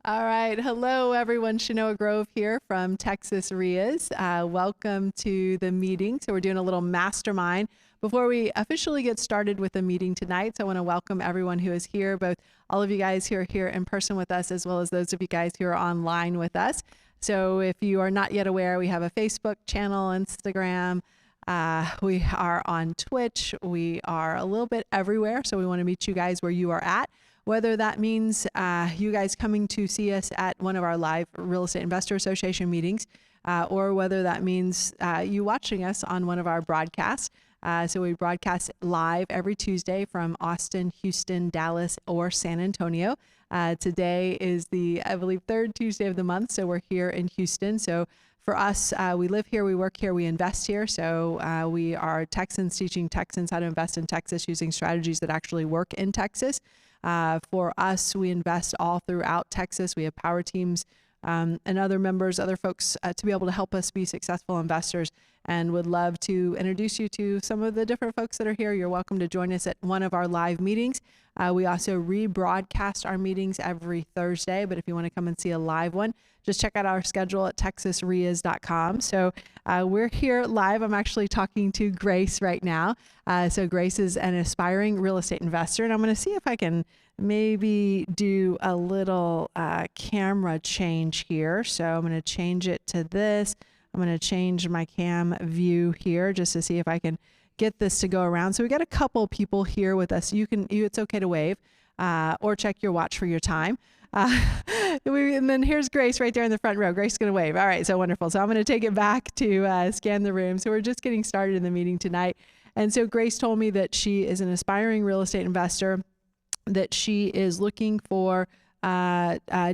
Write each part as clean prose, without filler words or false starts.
All right. Hello, everyone. Shanoa Grove here from Texas REIAs. Welcome to the meeting. So we're doing a little mastermind before we officially get started with the meeting tonight. So I want to welcome everyone who is here, both all of you guys who are here in person with us, as well as those of you guys who are online with us. So if you are not yet aware, we have a Facebook channel, Instagram. We are on Twitch. We are a little bit everywhere. So we want to meet you guys where you are at. Whether that means you guys coming to see us at one of our live Real Estate Investor Association meetings, or whether that means you watching us on one of our broadcasts. So we broadcast live every Tuesday from Austin, Houston, Dallas, or San Antonio. Today is the, I believe, third Tuesday of the month, so we're here in Houston. So for us, we live here, we work here, we invest here. So we are Texans teaching Texans how to invest in Texas using strategies that actually work in Texas. For us, we invest all throughout Texas. We have power teams and other members, other folks to be able to help us be successful investors, and would love to introduce you to some of the different folks that are here. You're welcome to join us at one of our live meetings. We also rebroadcast our meetings every Thursday, but if you want to come and see a live one, just check out our schedule at texasreas.com. So we're here live. I'm actually talking to Grace right now. So Grace is an aspiring real estate investor, and I'm going to see if I can maybe do a little camera change here. So I'm going to change it to this. I'm going to change my cam view here just to see if I can get this to go around. So we got a couple people here with us. It's okay to wave or check your watch for your time. And then here's Grace right there in the front row. Grace is going to wave. All right, so wonderful. So I'm going to take it back to scan the room. So we're just getting started in the meeting tonight. And so Grace told me that she is an aspiring real estate investor, that she is looking for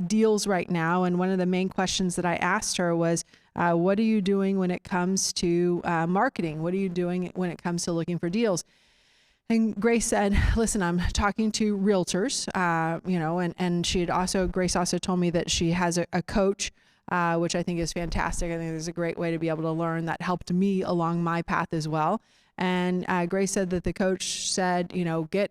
deals right now. And one of the main questions that I asked her was, what are you doing when it comes to marketing? What are you doing when it comes to looking for deals? And Grace said, listen, I'm talking to realtors, and Grace also told me that she has a coach, which I think is fantastic. I think it's a great way to be able to learn. That helped me along my path as well. And Grace said that the coach said, get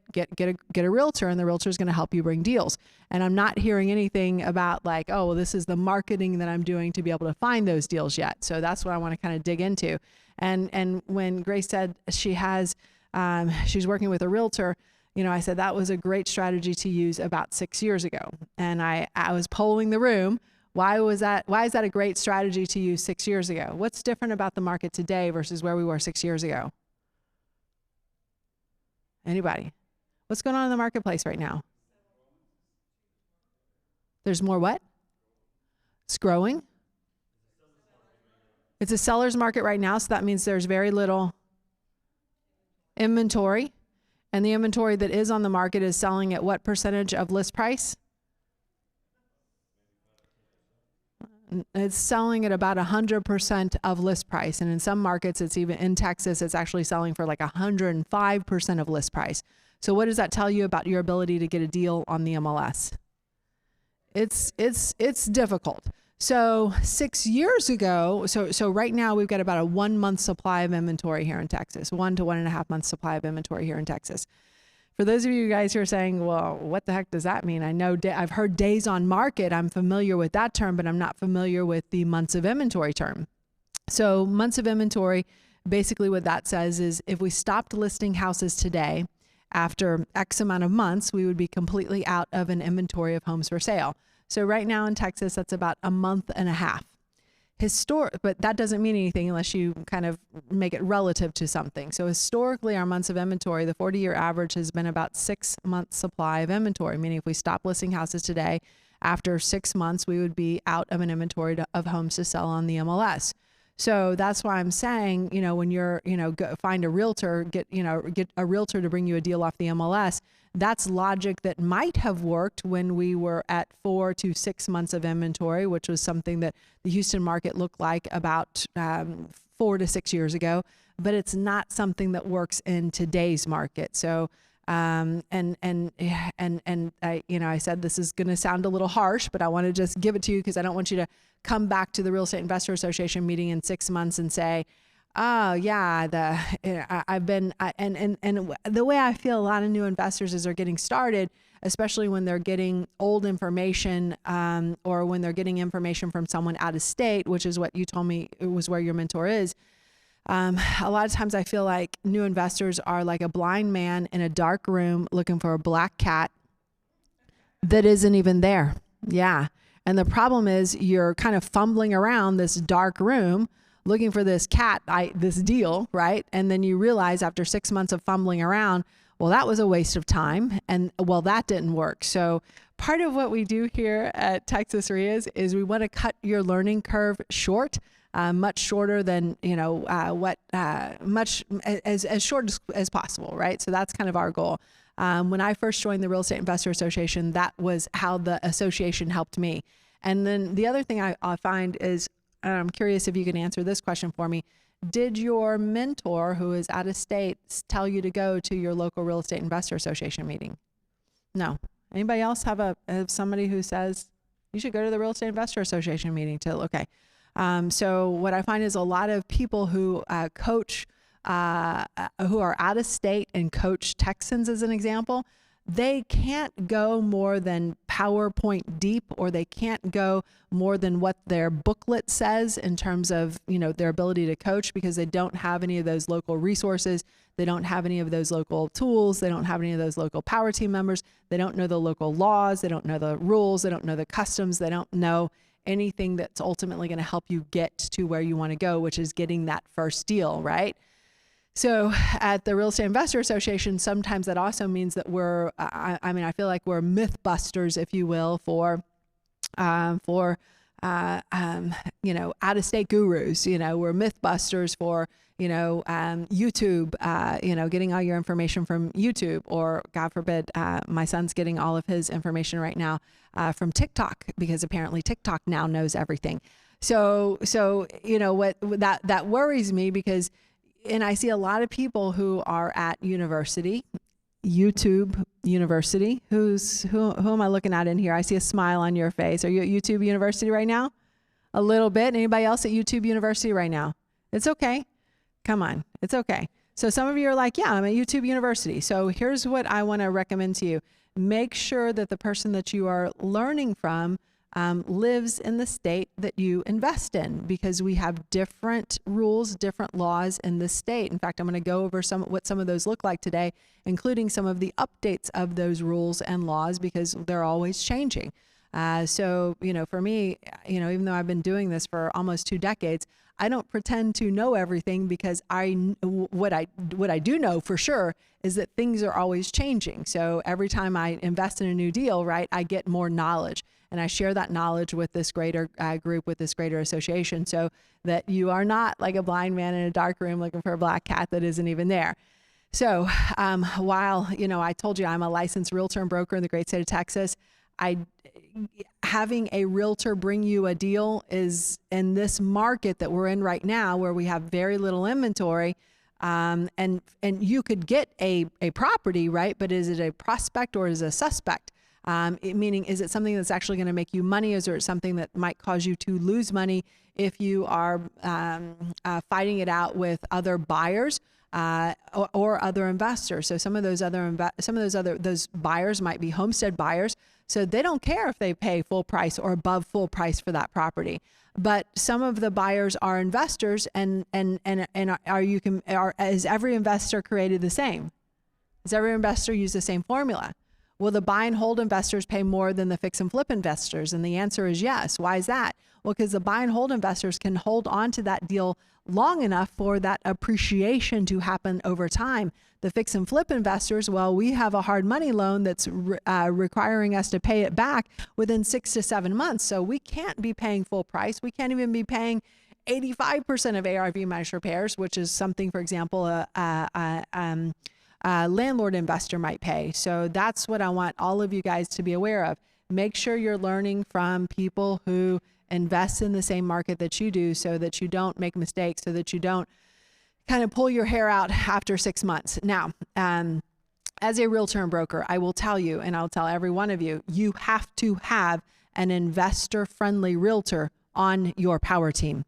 a realtor, and the realtor is going to help you bring deals. And I'm not hearing anything about like, oh, well, this is the marketing that I'm doing to be able to find those deals yet. So that's what I want to kind of dig into. And when Grace said she has, she's working with a realtor, I said that was a great strategy to use about 6 years ago. And I was polling the room. Why is that a great strategy to use 6 years ago? What's different about the market today versus where we were 6 years ago? Anybody? What's going on in the marketplace right now? There's more what? It's growing. It's a seller's market right now, so that means there's very little inventory. And the inventory that is on the market is selling at what percentage of list price? It's selling at about 100% of list price. And in some markets, it's even in Texas, it's actually selling for like 105% of list price. So what does that tell you about your ability to get a deal on the MLS? It's difficult. So 6 years ago, so right now we've got about a 1 month supply of inventory here in Texas, 1 to 1.5 months supply of inventory here in Texas. For those of you guys who are saying, well, what the heck does that mean? I know I've heard days on market. I'm familiar with that term, but I'm not familiar with the months of inventory term. So months of inventory, basically what that says is if we stopped listing houses today, after X amount of months, we would be completely out of an inventory of homes for sale. So right now in Texas, that's about a month and a half. But that doesn't mean anything unless you kind of make it relative to something. So historically, our months of inventory, the 40-year average has been about 6 months supply of inventory, meaning if we stop listing houses today, after 6 months, we would be out of an inventory of homes to sell on the MLS. So that's why I'm saying, when you're, go find a realtor, get a realtor to bring you a deal off the MLS. That's logic that might have worked when we were at 4 to 6 months of inventory, which was something that the Houston market looked like about 4 to 6 years ago, but it's not something that works in today's market. So, I said this is going to sound a little harsh, but I want to just give it to you because I don't want you to come back to the Real Estate Investor Association meeting in 6 months and say, Oh yeah, I've been and the way I feel a lot of new investors as they're getting started, especially when they're getting old information, or when they're getting information from someone out of state, which is what you told me it was where your mentor is. A lot of times I feel like new investors are like a blind man in a dark room looking for a black cat that isn't even there. Yeah. And the problem is you're kind of fumbling around this dark room looking for this this deal, right? And then you realize after 6 months of fumbling around, well, that was a waste of time. And well, that didn't work. So part of what we do here at Texas REIAs is we want to cut your learning curve short, much shorter than, much as short as possible, right? So that's kind of our goal. When I first joined the Real Estate Investor Association, that was how the association helped me. And then the other thing I find is, I'm curious if you can answer this question for me. Did your mentor who is out of state tell you to go to your local Real Estate Investor Association meeting? No. Anybody else have somebody who says you should go to the Real Estate Investor Association meeting okay. So what I find is a lot of people who coach, who are out of state and coach Texans as an example, they can't go more than PowerPoint deep, or they can't go more than what their booklet says in terms of, their ability to coach, because they don't have any of those local resources. They don't have any of those local tools. They don't have any of those local power team members. They don't know the local laws. They don't know the rules. They don't know the customs. They don't know anything that's ultimately going to help you get to where you want to go, which is getting that first deal, right? So at the Real Estate Investor Association, sometimes that also means that I feel like we're myth busters, if you will, for out of state gurus. We're myth busters for, YouTube, getting all your information from YouTube, or God forbid, my son's getting all of his information right now from TikTok, because apparently TikTok now knows everything. So what that worries me, because and I see a lot of people who are at YouTube University. Who am I looking at in here? I see a smile on your face. Are you at YouTube University right now? A little bit. Anybody else at YouTube University right now? It's okay. Come on. It's okay. So some of you are like, yeah, I'm at YouTube University. So here's what I want to recommend to you. Make sure that the person that you are learning from lives in the state that you invest in, because we have different rules, different laws in this state. In fact, I'm going to go over what some of those look like today, including some of the updates of those rules and laws, because they're always changing. So, for me, even though I've been doing this for almost 2 decades, I don't pretend to know everything, because what I do know for sure is that things are always changing. So every time I invest in a new deal, right, I get more knowledge. And I share that knowledge with this greater group, with this greater association, so that you are not like a blind man in a dark room looking for a black cat that isn't even there. So while, I told you I'm a licensed realtor and broker in the great state of Texas, having a realtor bring you a deal is, in this market that we're in right now, where we have very little inventory, and you could get a property, right? But is it a prospect or is it a suspect? Meaning, is it something that's actually going to make you money, or is it something that might cause you to lose money if you are fighting it out with other buyers or other investors? So some of those buyers might be homestead buyers, so they don't care if they pay full price or above full price for that property. But some of the buyers are investors, is every investor created the same? Does every investor use the same formula? Will the buy and hold investors pay more than the fix and flip investors? And the answer is yes. Why is that? Well, because the buy and hold investors can hold on to that deal long enough for that appreciation to happen over time. The fix and flip investors, well, we have a hard money loan that's requiring us to pay it back within 6 to 7 months. So we can't be paying full price. We can't even be paying 85% of ARV minus repairs, which is something, for example, landlord investor might pay. So that's what I want all of you guys to be aware of. Make sure you're learning from people who invest in the same market that you do, so that you don't make mistakes, so that you don't kind of pull your hair out after 6 months. Now, as a realtor and broker, I will tell you, and I'll tell every one of you, you have to have an investor-friendly realtor on your power team.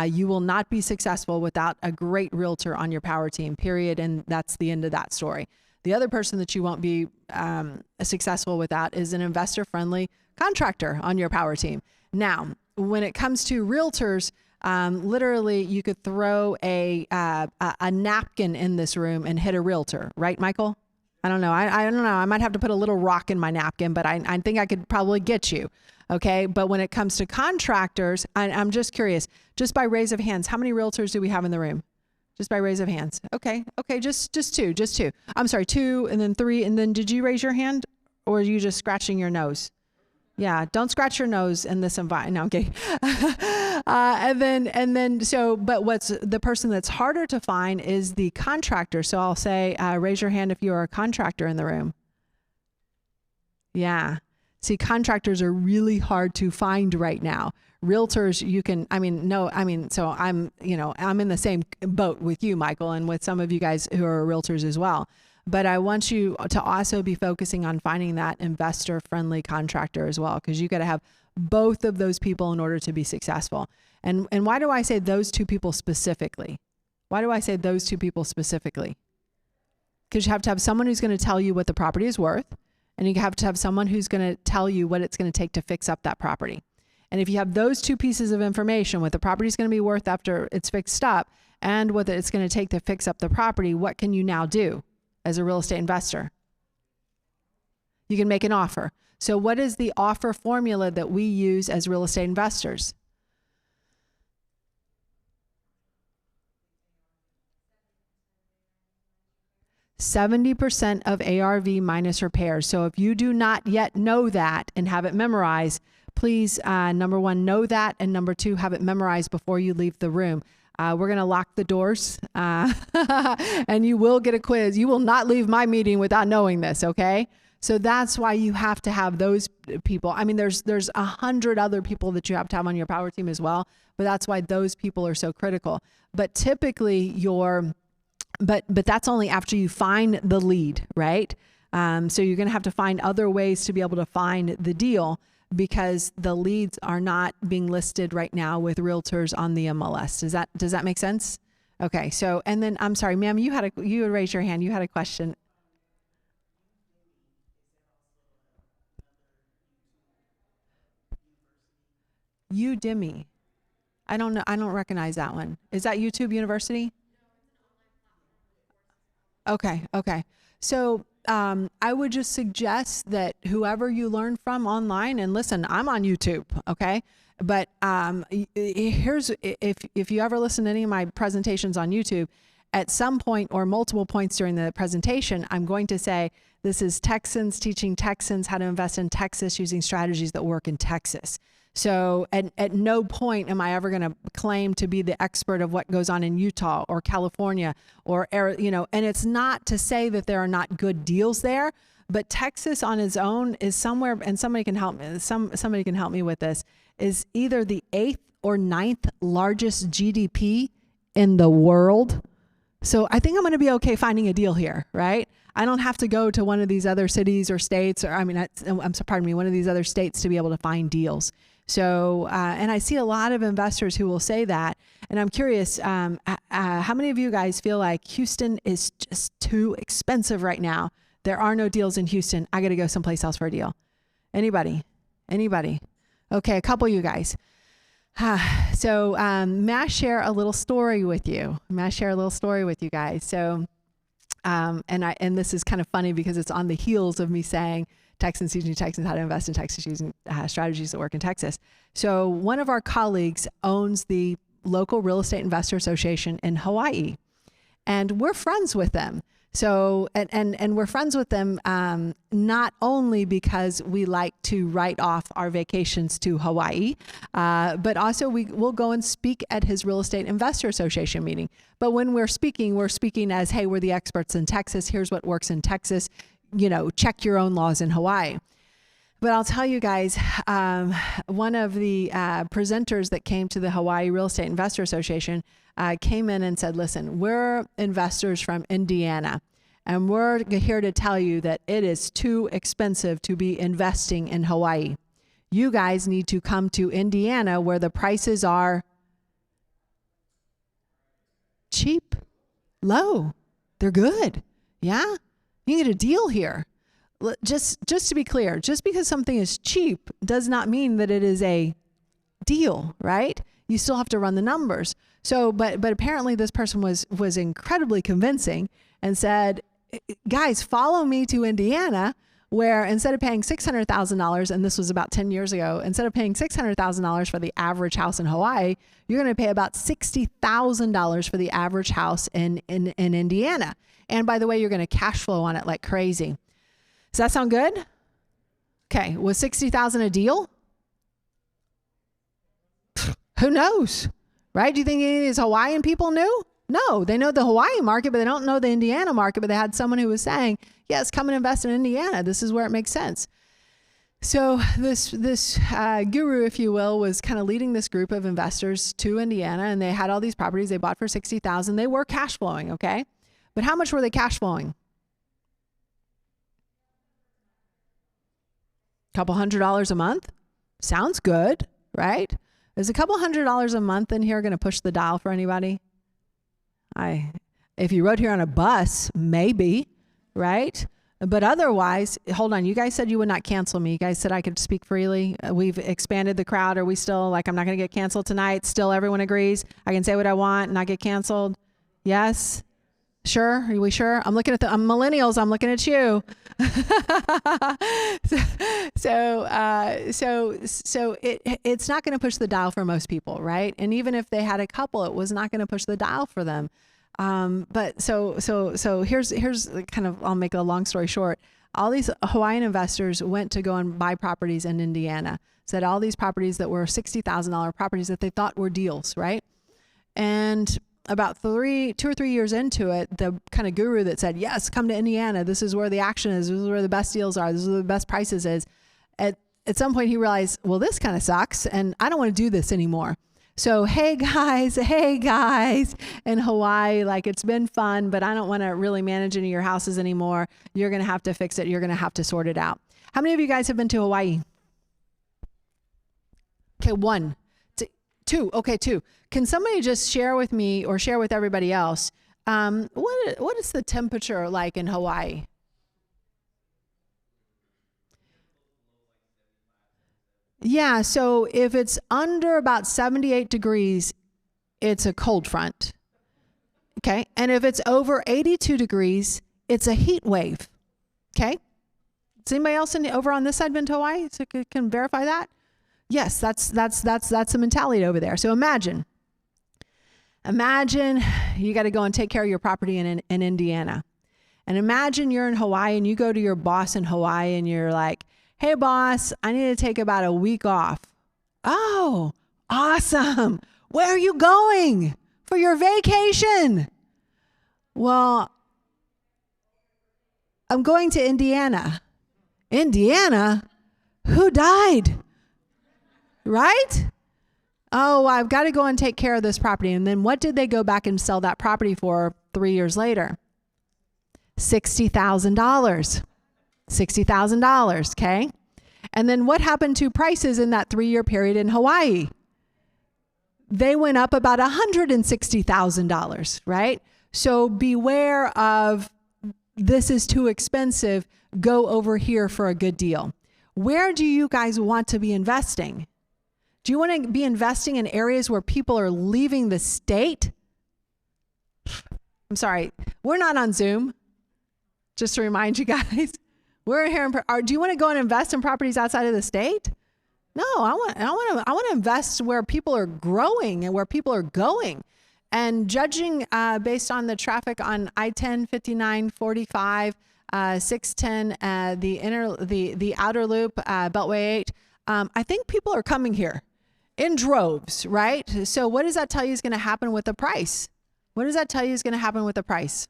You will not be successful without a great realtor on your power team, period. And that's the end of that story. The other person that you won't be successful without is an investor-friendly contractor on your power team. Now, when it comes to realtors, literally you could throw a napkin in this room and hit a realtor, right, Michael? I don't know. I don't know. I might have to put a little rock in my napkin, but I think I could probably get you. Okay. But when it comes to contractors, I'm just curious, just by raise of hands, how many realtors do we have in the room? Just by raise of hands. Okay. Okay. Just two. I'm sorry, 2 and then 3. And then did you raise your hand or are you just scratching your nose? Yeah. Don't scratch your nose in this environment. No, I'm kidding. But what's the person that's harder to find is the contractor. So I'll say, raise your hand if you are a contractor in the room. Yeah. See, contractors are really hard to find right now. Realtors, so I'm in the same boat with you, Michael, and with some of you guys who are realtors as well. But I want you to also be focusing on finding that investor-friendly contractor as well, because you got to have both of those people in order to be successful. And why do I say those two people specifically? Why do I say those two people specifically? Because you have to have someone who's going to tell you what the property is worth, and you have to have someone who's going to tell you what it's going to take to fix up that property. And if you have those two pieces of information, what the property is going to be worth after it's fixed up and what it's going to take to fix up the property, what can you now do as a real estate investor? You can make an offer. So what is the offer formula that we use as real estate investors? %70% of ARV minus repairs. So if you do not yet know that and have it memorized, please, number 1, know that. And number 2, have it memorized before you leave the room. We're going to lock the doors and you will get a quiz. You will not leave my meeting without knowing this. Okay. So that's why you have to have those people. I mean, there's 100 other people that you have to have on your power team as well, but that's why those people are so critical. But typically but that's only after you find the lead, right? So you're going to have to find other ways to be able to find the deal, because the leads are not being listed right now with realtors on the MLS. Does that make sense? Okay. So, and then I'm sorry, ma'am, you had raised your hand. You had a question. Udemy. I don't know. I don't recognize that one. Is that YouTube University? Okay. Okay. So, I would just suggest that whoever you learn from online, and listen, I'm on YouTube. Okay. But, here's, if you ever listen to any of my presentations on YouTube, at some point or multiple points during the presentation, I'm going to say, this is Texans teaching Texans how to invest in Texas using strategies that work in Texas. So at no point am I ever going to claim to be the expert of what goes on in Utah or California or, and it's not to say that there are not good deals there, but Texas on its own is somewhere, and somebody can help me, somebody can help me with this, is either the 8th or 9th largest GDP in the world. So I think I'm going to be okay finding a deal here, right? I don't have to go to one of these other cities or states, or one of these other states to be able to find deals. So, and I see a lot of investors who will say that, and I'm curious, how many of you guys feel like Houston is just too expensive right now? There are no deals in Houston. I got to go someplace else for a deal. Anybody? Okay, a couple of you guys. So, may I share a little story with you? Guys? So, and this is kind of funny because it's on the heels of me saying Texans teaching Texans how to invest in Texas using strategies that work in Texas. So one of our colleagues owns the local real estate investor association in Hawaii, and we're friends with them. So, and we're friends with them, not only because we like to write off our vacations to Hawaii, but also we'll go and speak at his real estate investor association meeting. But when we're speaking as, hey, we're the experts in Texas. Here's what works in Texas. Check your own laws in Hawaii. But I'll tell you guys, one of the presenters that came to the Hawaii Real Estate Investor Association came in and said, listen, we're investors from Indiana, and we're here to tell you that it is too expensive to be investing in Hawaii. You guys need to come to Indiana where the prices are cheap, low. They're good. Yeah. You get a deal here. Just to be clear, just because something is cheap does not mean that it is a deal, right? You still have to run the numbers. So, but apparently this person was incredibly convincing and said, guys, follow me to Indiana, where instead of paying $600,000, and this was about 10 years ago, instead of paying $600,000 for the average house in Hawaii, you're going to pay about $60,000 for the average house in Indiana. And by the way, you're going to cash flow on it like crazy. Does that sound good? Okay. Was $60,000 a deal? Who knows, right? Do you think any of these Hawaiian people knew? No, they know the Hawaii market, but they don't know the Indiana market. But they had someone who was saying, yes, come and invest in Indiana. This is where it makes sense. So this guru, if you will, was kind of leading this group of investors to Indiana, and they had all these properties they bought for $60,000. They were cash flowing, okay? But how much were they cash flowing? Couple $100 a month? Sounds good, right? Is a couple $100 a month in here going to push the dial for anybody? If you rode here on a bus, maybe, right? But otherwise, hold on. You guys said you would not cancel me. You guys said I could speak freely. We've expanded the crowd. Are we still like, I'm not going to get canceled tonight? Still everyone agrees? I can say what I want and not get canceled? Yes? Sure? Are we sure? I'm looking at I'm millennials. I'm looking at you. So it's not going to push the dial for most people, right? And even if they had a couple, it was not going to push the dial for them. But so here's kind of, I'll make a long story short. All these Hawaiian investors went to go and buy properties in Indiana. Said all these properties that were $60,000 properties that they thought were deals, right? And about 2 or 3 years into it, the kind of guru that said, yes, come to Indiana. This is where the action is. This is where the best deals are. This is where the best prices is. At some point he realized, well, this kind of sucks and I don't want to do this anymore. So, hey guys in Hawaii, like it's been fun, but I don't want to really manage any of your houses anymore. You're going to have to fix it. You're going to have to sort it out. How many of you guys have been to Hawaii? Okay, 1. 2. Okay, 2. Can somebody just share with me or share with everybody else, what is the temperature like in Hawaii? Yeah, so if it's under about 78 degrees, it's a cold front. Okay, and if it's over 82 degrees, it's a heat wave. Okay, has anybody else over on this side been to Hawaii? So can verify that? Yes, that's the mentality over there. So imagine you got to go and take care of your property in Indiana. And imagine you're in Hawaii and you go to your boss in Hawaii and you're like, hey boss, I need to take about a week off. Oh, awesome. Where are you going for your vacation? Well, I'm going to Indiana. Indiana? Who died? Right? Oh, I've got to go and take care of this property. And then what did they go back and sell that property for 3 years later? $60,000. $60,000, okay? And then what happened to prices in that 3-year period in Hawaii? They went up about $160,000, right? So beware of, this is too expensive, go over here for a good deal. Where do you guys want to be investing? Do you want to be investing in areas where people are leaving the state? I'm sorry, we're not on Zoom. Just to remind you guys, we're here. Do you want to go and invest in properties outside of the state? No, I want to invest where people are growing and where people are going. And judging based on the traffic on I-10, 59, 45, 610, the outer loop, Beltway 8, I think people are coming here in droves, right? So what does that tell you is going to happen with the price? What does that tell you is going to happen with the price?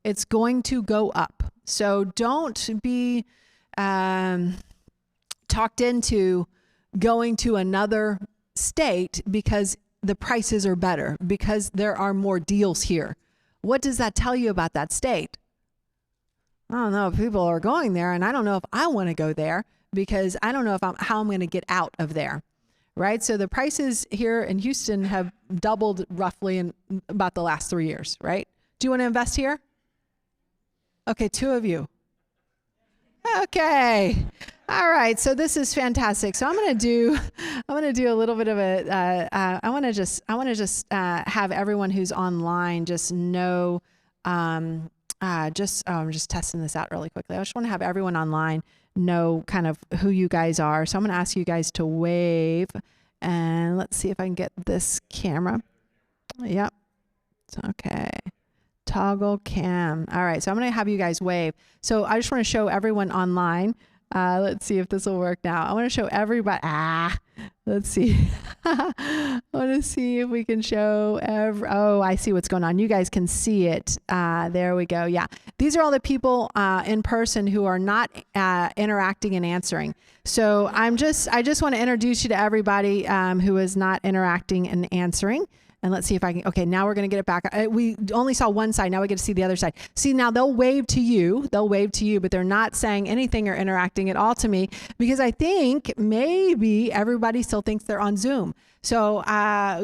It's going to go up. So don't be talked into going to another state because the prices are better, because there are more deals here. What does that tell you about that state? I don't know if people are going there, and I don't know if I want to go there because I don't know if how I'm going to get out of there, right? So the prices here in Houston have doubled roughly in about the last 3 years, right? Do you want to invest here? Okay, 2 of you. Okay. All right. So this is fantastic. So I'm going to do a little bit of I want to just have everyone who's online just know, I'm just testing this out really quickly. I just want to have everyone online know kind of who you guys are. So I'm going to ask you guys to wave, and let's see if I can get this camera. Yep. Okay. Toggle cam. All right. So I'm going to have you guys wave. So I just want to show everyone online. Let's see if this will work now. I want to show everybody. Let's see. I want to see if we can show oh, I see what's going on. You guys can see it. There we go. Yeah. These are all the people in person who are not interacting and answering. So I just want to introduce you to everybody who is not interacting and answering. And let's see if I can, okay, now we're going to get it back. We only saw one side. Now we get to see the other side. See, now they'll wave to you, but they're not saying anything or interacting at all to me, because I think maybe everybody still thinks they're on Zoom. So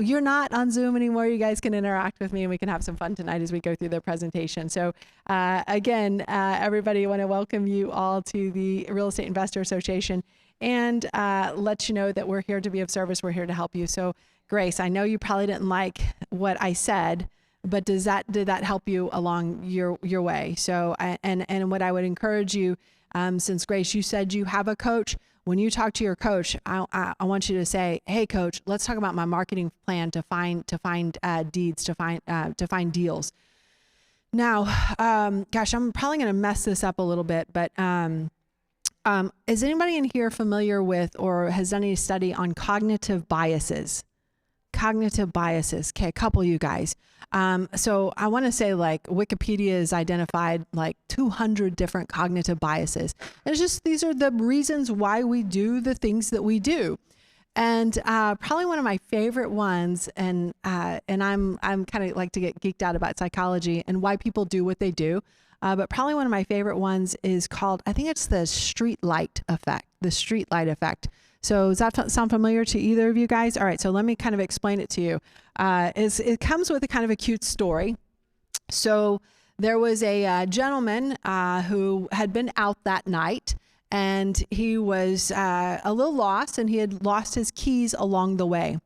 you're not on Zoom anymore. You guys can interact with me, and we can have some fun tonight as we go through the presentation. So again, everybody, I want to welcome you all to the Real Estate Investor Association, and let you know that we're here to be of service. We're here to help you. So Grace, I know you probably didn't like what I said, but did that help you along your way? So, and what I would encourage you, since Grace, you said you have a coach, when you talk to your coach, I want you to say, hey coach, let's talk about my marketing plan to find deeds, to find deals. Now, gosh, I'm probably going to mess this up a little bit, but, is anybody in here familiar with, or has done any study on cognitive biases? Cognitive biases. Okay, a couple of you guys. So I want to say, like, Wikipedia has identified like 200 different cognitive biases. And it's just, these are the reasons why we do the things that we do. And probably one of my favorite ones, and I'm kind of like to get geeked out about psychology and why people do what they do. But probably one of my favorite ones is called, I think it's the street light effect. The street light effect. So does that sound familiar to either of you guys? All right, so let me kind of explain it to you. It comes with a kind of a cute story. So there was a gentleman who had been out that night, and he was a little lost, and he had lost his keys along the way.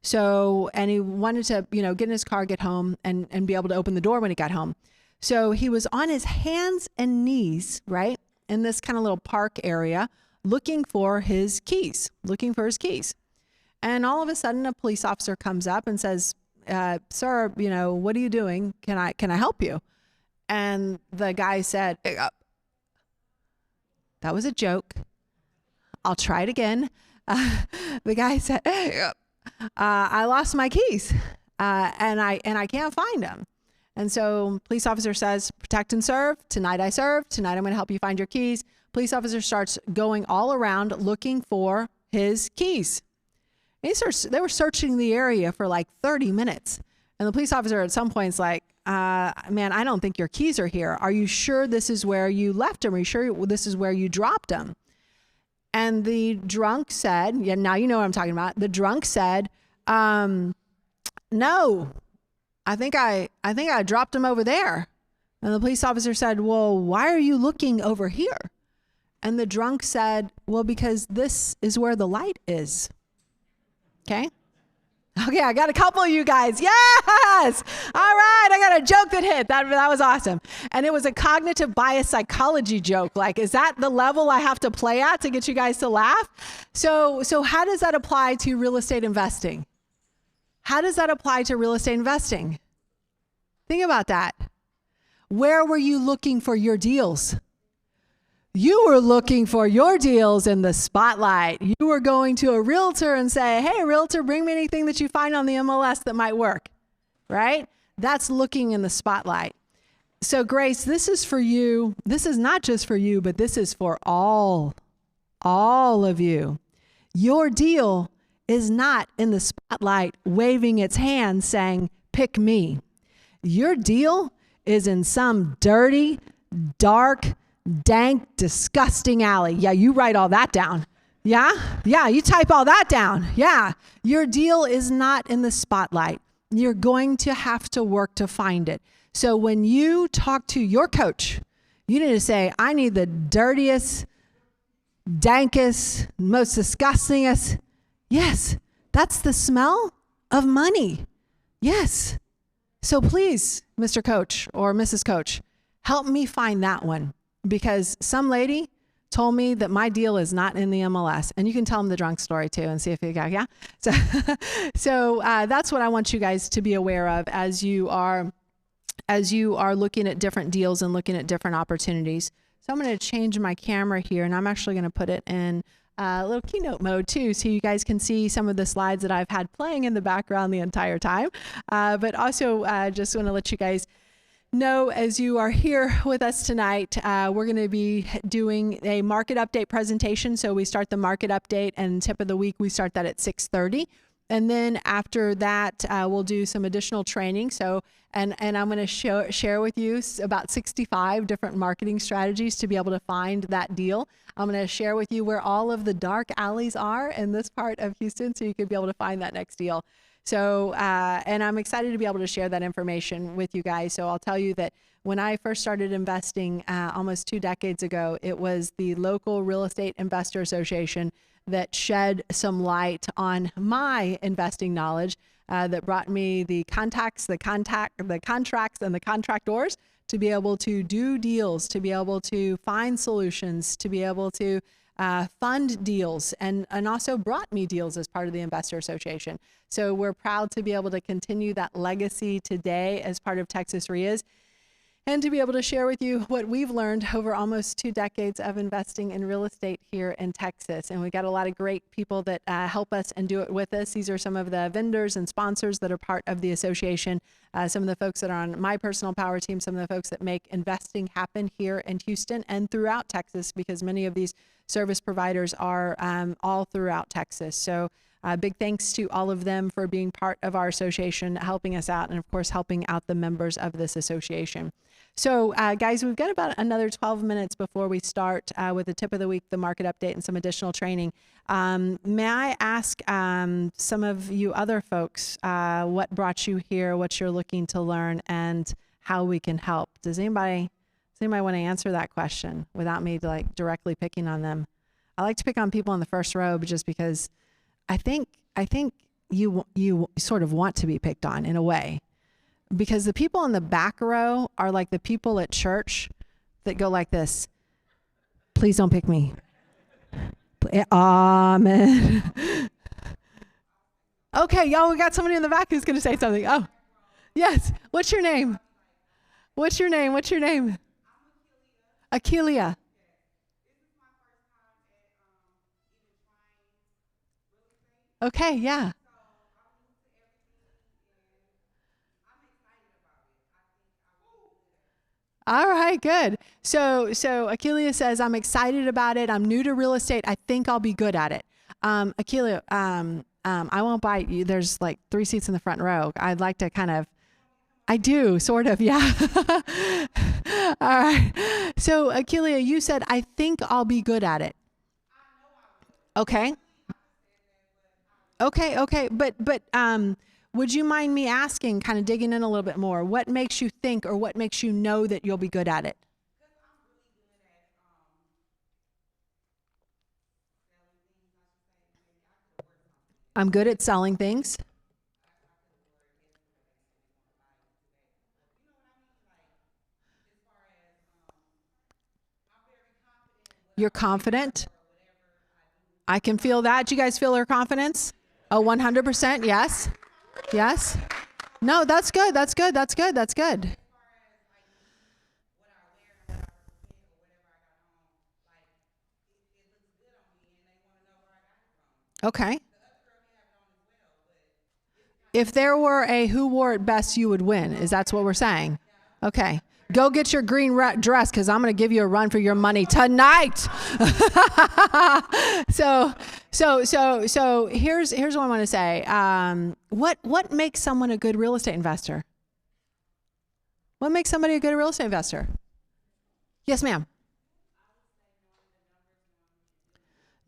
So, and he wanted to, get in his car, get home, and be able to open the door when he got home. So he was on his hands and knees, right, in this kind of little park area, looking for his keys. And all of a sudden, a police officer comes up and says, sir, what are you doing? Can I help you? And the guy said, that was a joke. I'll try it again. The guy said, I lost my keys, and I can't find them. And so police officer says, protect and serve. Tonight I serve. Tonight I'm going to help you find your keys. Police officer starts going all around looking for his keys. And they were searching the area for like 30 minutes. And the police officer at some point is like, man, I don't think your keys are here. Are you sure this is where you left them? Are you sure this is where you dropped them? And the drunk said, yeah, now you know what I'm talking about. The drunk said, no, I think I dropped them over there. And the police officer said, well, why are you looking over here? And the drunk said, well, because this is where the light is. Okay, I got a couple of you guys. Yes. All right. I got a joke that hit. That was awesome. And it was a cognitive bias psychology joke. Like, is that the level I have to play at to get you guys to laugh? So how does that apply to real estate investing? How does that apply to real estate investing? Think about that. Where were you looking for your deals? You were looking for your deals in the spotlight. You were going to a realtor and say, hey, realtor, bring me anything that you find on the MLS that might work, right? That's looking in the spotlight. So Grace, this is for you. This is not just for you, but this is for all of you. Your deal is not in the spotlight waving its hand saying, pick me. Your deal is in some dirty, dark, dank, disgusting alley. Yeah, you write all that down. Yeah? Yeah, you type all that down. Yeah. Your deal is not in the spotlight. You're going to have to work to find it. So when you talk to your coach, you need to say, I need the dirtiest, dankest, most disgustingest. Yes, that's the smell of money. Yes. So please, Mr. Coach or Mrs. Coach, help me find that one, because some lady told me that my deal is not in the MLS, and you can tell them the drunk story too and see if you got, yeah. So that's what I want you guys to be aware of as you are looking at different deals and looking at different opportunities. So I'm going to change my camera here, and I'm actually going to put it in a little keynote mode too, so you guys can see some of the slides that I've had playing in the background the entire time. But also just want to let you guys know, as you are here with us tonight, we're going to be doing a market update presentation. So we start the market update, and tip of the week, we start that at 6:30. And then after that, we'll do some additional training. So, and I'm going to share with you about 65 different marketing strategies to be able to find that deal. I'm going to share with you where all of the dark alleys are in this part of Houston, so you could be able to find that next deal. So, and I'm excited to be able to share that information with you guys. So I'll tell you that when I first started investing almost 2 decades ago, it was the local Real Estate Investor Association that shed some light on my investing knowledge, that brought me the contacts, the contracts, and the contractors to be able to do deals, to be able to find solutions, to be able to fund deals, and also brought me deals as part of the Investor Association. So we're proud to be able to continue that legacy today as part of Texas REIAs, and to be able to share with you what we've learned over almost 2 decades of investing in real estate here in Texas. And we got a lot of great people that help us and do it with us. These are some of the vendors and sponsors that are part of the association, some of the folks that are on my personal power team, some of the folks that make investing happen here in Houston and throughout Texas, because many of these service providers are all throughout Texas. So big thanks to all of them for being part of our association, helping us out, and of course, helping out the members of this association. So guys, we've got about another 12 minutes before we start with the tip of the week, the market update, and some additional training. May I ask some of you other folks what brought you here, what you're looking to learn, and how we can help? Does anybody want to answer that question without me like directly picking on them? I like to pick on people in the first row, but just because I think you sort of want to be picked on in a way, because the people in the back row are like the people at church that go like this: please don't pick me. Amen. Okay, y'all, we got somebody in the back who's going to say something. Oh, yes. What's your name? What's your name? What's your name? Akelia. Okay, yeah. All right, good. So Akelia says, I'm excited about it. I'm new to real estate. I think I'll be good at it. Akelia, I won't bite you. There's like 3 seats in the front row. I'd like to I do, sort of, yeah. All right. So Akelia, you said, I think I'll be good at it. Okay. Okay. But would you mind me asking, kind of digging in a little bit more, what makes you think, or what makes you know that you'll be good at it? I'm good at selling things. You're confident. I can feel that. Do you guys feel her confidence? Oh, 100%. Yes. Yes. No, that's good. That's good. That's good. That's good. Okay. If there were a who wore it best, you would win. Is that what we're saying? Okay. Go get your green dress, because I'm going to give you a run for your money tonight. So here's what I want to say. What makes someone a good real estate investor? What makes somebody a good real estate investor? Yes, ma'am.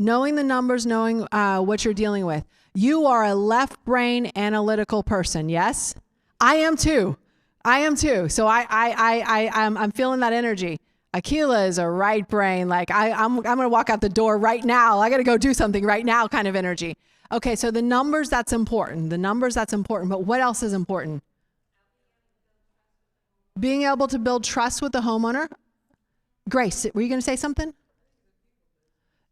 Knowing the numbers, knowing what you're dealing with. You are a left brain analytical person, yes? I am too. So I'm feeling that energy. Akila is a right brain, like I'm going to walk out the door right now. I got to go do something right now kind of energy. Okay, so the numbers, that's important. But what else is important? Being able to build trust with the homeowner. Grace, were you going to say something?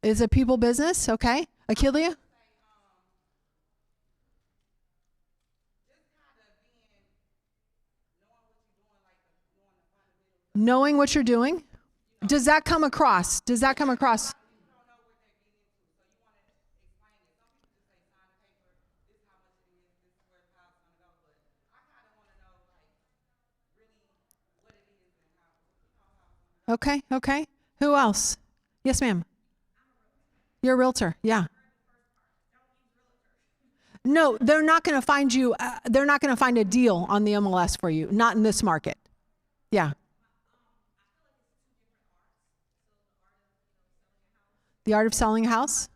Is it people business? Okay. Akilia? Knowing what you're doing. Does that come across? Okay. Who else? Yes, ma'am. You're a realtor. Yeah. No, they're not going to find you. They're not going to find a deal on the MLS for you. Not in this market. Yeah. The art of selling a house.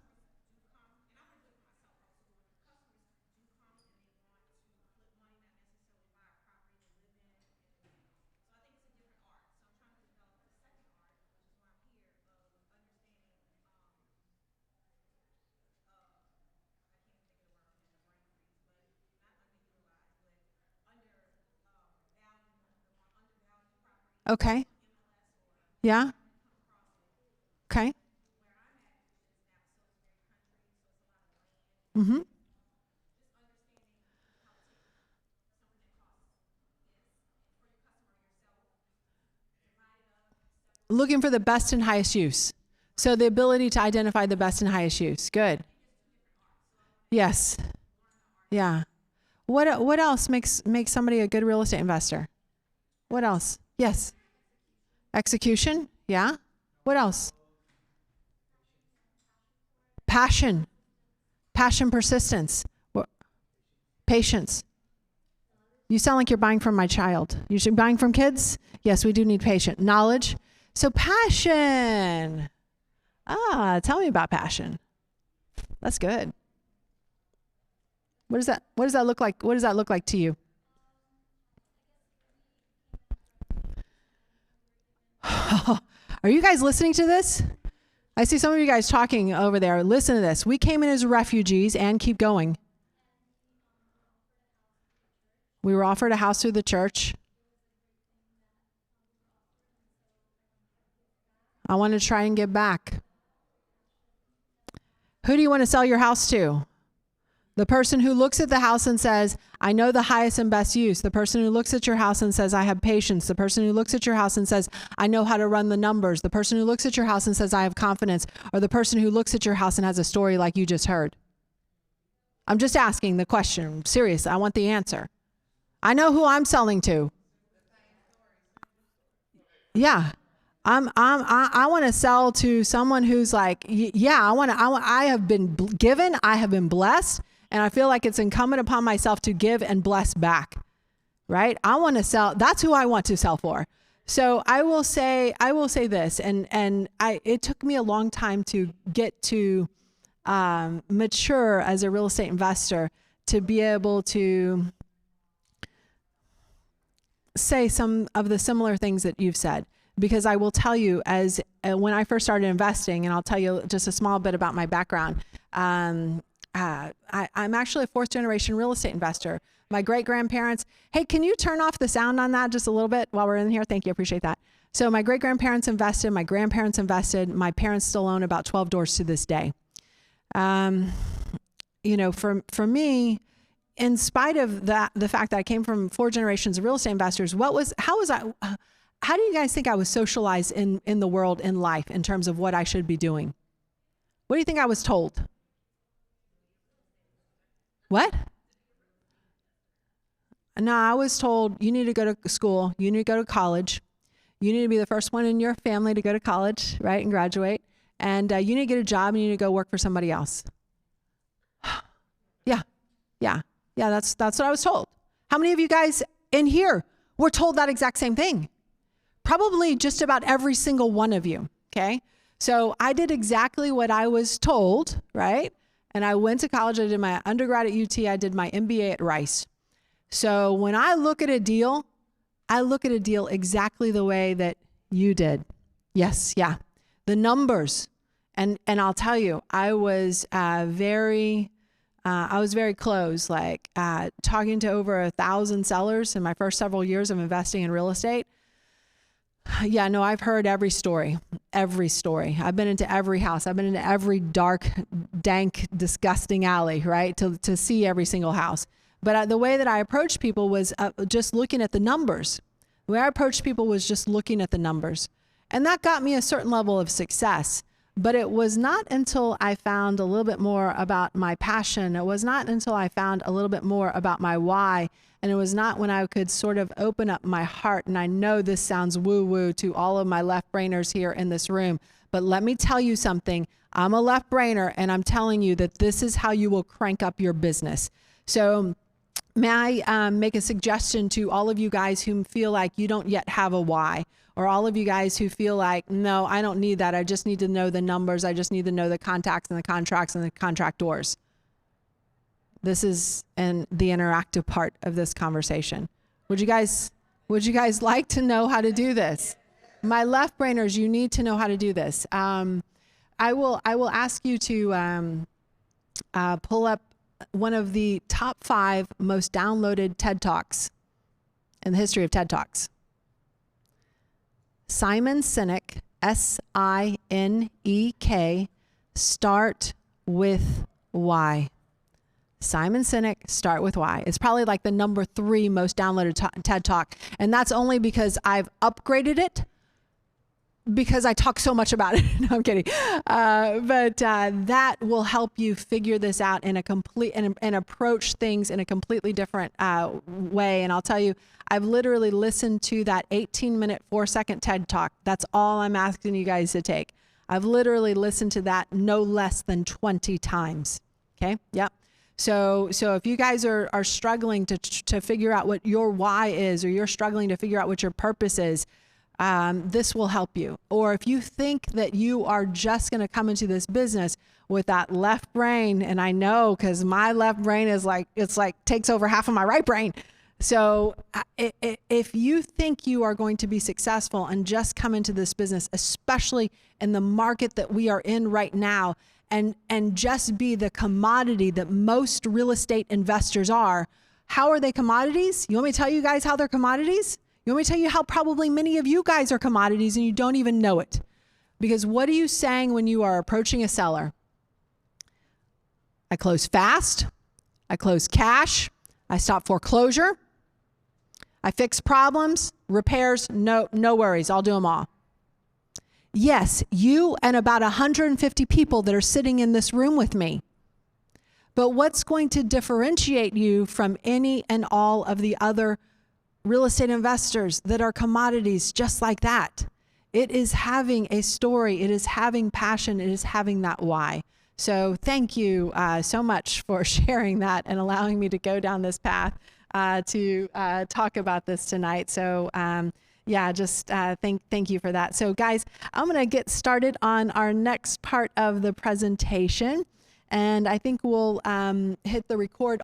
Okay. Yeah. Okay. Mm-hmm. Looking for the best and highest use. So the ability to identify the best and highest use. Good. Yes. Yeah. What else makes somebody a good real estate investor? What else? Yes. Execution. Yeah. What else? Passion. Persistence. Patience. You sound like you're buying from my child. You're buying from kids? Yes, we do need patience. Knowledge. So passion. Tell me about passion. That's good. What does that look like? What does that look like to you? Are you guys listening to this? I see some of you guys talking over there. Listen to this. We came in as refugees and keep going. We were offered a house through the church. I want to try and give back. Who do you want to sell your house to? The person who looks at the house and says, I know the highest and best use. The person who looks at your house and says, I have patience. The person who looks at your house and says, I know how to run the numbers. The person who looks at your house and says, I have confidence. Or the person who looks at your house and has a story like you just heard. I'm just asking the question. I'm serious. I want the answer. I know who I'm selling to. Yeah. I want to sell to someone who's like, I have been given, I have been blessed, and I feel like it's incumbent upon myself to give and bless back, right? I want to sell. That's who I want to sell for. So I will say this, and it took me a long time to get to mature as a real estate investor to be able to say some of the similar things that you've said. Because I will tell you, when I first started investing, and I'll tell you just a small bit about my background. I'm actually a fourth generation real estate investor. My great grandparents. Hey, can you turn off the sound on that just a little bit while we're in here? Thank you, appreciate that. So my great grandparents invested. My grandparents invested. My parents still own about 12 doors to this day. For me, in spite of that, the fact that I came from 4 generations of real estate investors, how do you guys think I was socialized in the world, in life, in terms of what I should be doing? What do you think I was told? What? No, I was told you need to go to school, you need to go to college, you need to be the first one in your family to go to college, right, and graduate, and you need to get a job and you need to go work for somebody else. Yeah, that's what I was told. How many of you guys in here were told that exact same thing? Probably just about every single one of you, okay? So I did exactly what I was told, right? And I went to college. I did my undergrad at UT. I did my MBA at Rice. So when I look at a deal, I look at a deal exactly the way that you did. Yes, yeah. The numbers. And I'll tell you, I was very close, like talking to over 1,000 sellers in my first several years of investing in real estate. Yeah, no, I've heard every story. I've been into every house. I've been into every dark, dank, disgusting alley, right? To see every single house. But the way that I approached people was just looking at the numbers. The way I approached people was just looking at the numbers. And that got me a certain level of success. But it was not until I found a little bit more about my passion. It was not until I found a little bit more about my why. And it was not when I could sort of open up my heart. And I know this sounds woo-woo to all of my left brainers here in this room. But let me tell you something. I'm a left brainer, and I'm telling you that this is how you will crank up your business. So may I make a suggestion to all of you guys who feel like you don't yet have a why, or all of you guys who feel like, no, I don't need that. I just need to know the numbers. I just need to know the contacts and the contracts and the contractors. This is the interactive part of this conversation. Would you guys like to know how to do this? My left brainers, you need to know how to do this. I will ask you to pull up one of the top 5 most downloaded TED Talks in the history of TED Talks. Simon Sinek, S-I-N-E-K, Start with Why. Simon Sinek, Start with Why. It's probably like the number 3 most downloaded TED Talk. And that's only because I've upgraded it because I talk so much about it. No, I'm kidding. But that will help you figure this out in a complete and approach things in a completely different way. And I'll tell you, I've literally listened to that 18-minute, 4-second TED Talk. That's all I'm asking you guys to take. I've literally listened to that no less than 20 times. Okay. Yep. So if you guys are struggling to figure out what your why is, or you're struggling to figure out what your purpose is, this will help you. Or if you think that you are just going to come into this business with that left brain, and I know because my left brain is it's like takes over half of my right brain. So if you think you are going to be successful and just come into this business, especially in the market that we are in right now, and just be the commodity that most real estate investors are, how are they commodities? You want me to tell you guys how they're commodities? You want me to tell you how probably many of you guys are commodities and you don't even know it? Because what are you saying when you are approaching a seller? I close fast. I close cash. I stop foreclosure. I fix problems, repairs, no worries. I'll do them all. Yes, you and about 150 people that are sitting in this room with me. But what's going to differentiate you from any and all of the other real estate investors that are commodities just like that? It is having a story. It is having passion. It is having that why. So thank you so much for sharing that and allowing me to go down this path to talk about this tonight. So yeah, just thank you for that. So guys, I'm going to get started on our next part of the presentation. And I think we'll hit the record